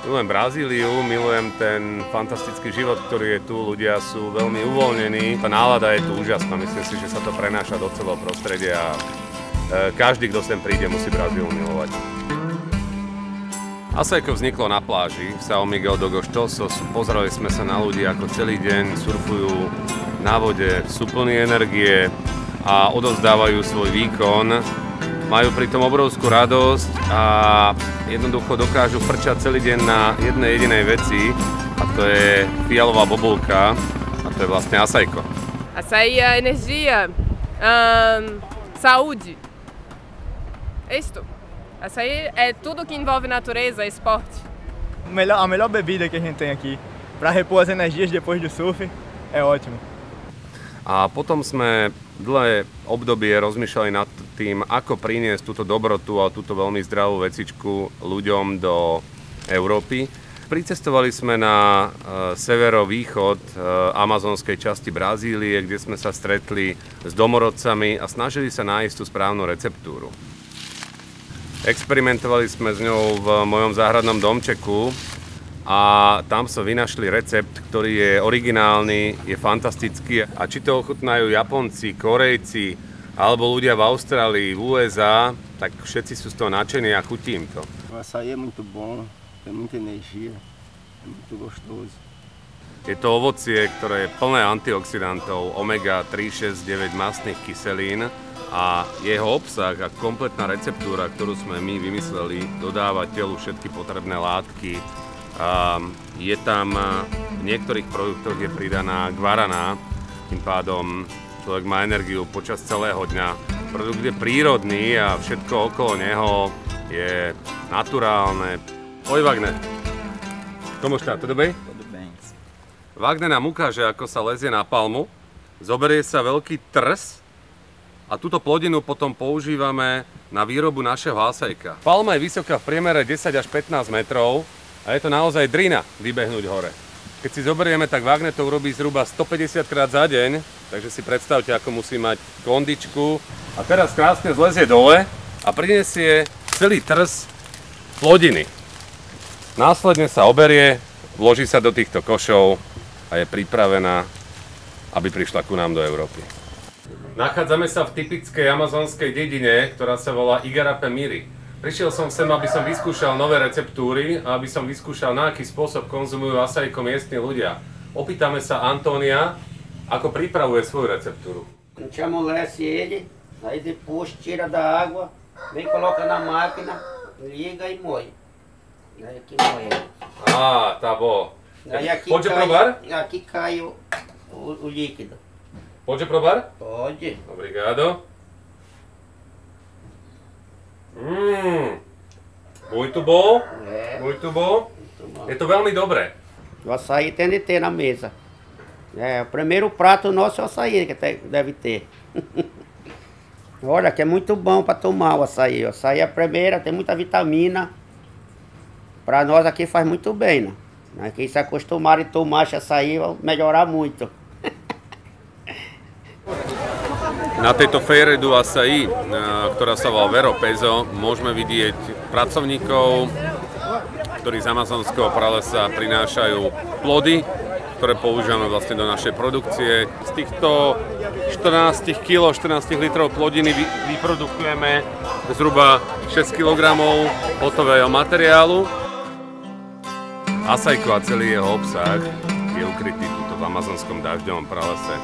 Milujem Brazíliu, milujem ten fantastický život, ktorý je tu, ľudia sú veľmi uvoľnení, tá nálada je tu úžasná, myslím si, že sa to prenáša do celého prostredia a každý, kto sem príde, musí Brazíliu milovať. Açaiko vzniklo na pláži v São Miguel do Gostosos. Pozerali sme sa na ľudí, ako celý deň surfujú na vode, sú plní energie a odovzdávajú svoj výkon. Majú pritom obrovskú radosť a jednoducho dokážu frčať celý deň na jednej jedinej veci a to je fialová bobulka a to je vlastne açaiko. Açaí é energia, saúde. É isto. Açaí é tudo que envolve natureza, esporte. A melhor bebida que a gente tem aqui para repor as energias depois do surf é ótimo. A potom sme dlhé obdobie rozmýšľali nad tým, ako priniesť túto dobrotu a túto veľmi zdravú vecičku ľuďom do Európy. Pricestovali sme na severovýchod amazonskej časti Brazílie, kde sme sa stretli s domorodcami a snažili sa nájsť tú správnu receptúru. Experimentovali sme s ňou v mojom záhradnom domčeku a tam sa vynašli recept, ktorý je originálny, je fantastický. A či to ochutnajú Japonci, Korejci alebo ľudia v Austrálii, v USA, tak všetci sú z toho nadšení a chutí im to. O açaí é muito bom, tem muita energia, é muito gostoso. Je to ovocie, ktoré je plné antioxidantov, omega 3, 6, 9 mastných kyselín a jeho obsah a kompletná receptúra, ktorú sme my vymysleli, dodáva telu všetky potrebné látky. Je tam v niektorých produktoch je pridaná guaraná, tým pádom človek má energiu počas celého dňa. Produkt je prírodný a všetko okolo neho je naturálne. Oj, Wagner, como está? Tudo bem? Tudo bem. Wagner nám ukáže, ako sa lezie na palmu. Zoberie sa veľký trs a túto plodinu potom používame na výrobu našeho açaika. Palma je vysoká v priemere 10 až 15 metrov. A je to naozaj drina vybehnúť hore. Keď si zoberieme, tak Wagner to urobí zhruba 150 krát za deň, takže si predstavte, ako musí mať kondičku. A teraz krásne zlezie dole a prinesie celý trs plodiny. Následne sa oberie, vloží sa do týchto košov a je pripravená, aby prišla ku nám do Európy. Nachádzame sa v typickej amazonskej dedine, ktorá sa volá Igarapé Miri. Prišiel som sem, aby som vyskúšal nové receptúry a aby som vyskúšal, na aký spôsob konzumujú açaiko miestni ľudia. Opýtame sa Antônia, ako pripravuje svoju receptúru. A gente amolece ele, aí depois tira da água, vem coloca na máquina, liga e moe. E aí aqui moe. Tá bom. Aí aqui Pode cai, provar? Aqui cai o líquido. Pode provar? Pode. Obrigado. Muito bom, muito bom. Je to veľmi dobré. O açaí tem de ter na mesa. O primeiro prato nosso é o açaí que deve ter. Olha, que é muito bom para tomar o açaí. O açaí é a primeira, tem muita vitamina. Para nós aqui faz muito bem, né? Quem se acostumar a tomar esse açaí vai melhorar muito. Na tejto Feira do Açaí, ktorá sa volá Vero Peso, môžeme vidieť pracovníkov, ktorí z amazonského pralesa prinášajú plody, ktoré používame vlastne do našej produkcie. Z týchto 14 kg, 14 litrov plodiny vyprodukujeme zhruba 6 kg hotového materiálu. Açaiko a celý jeho obsah je ukrytý tuto v amazonskom dažďovom pralese.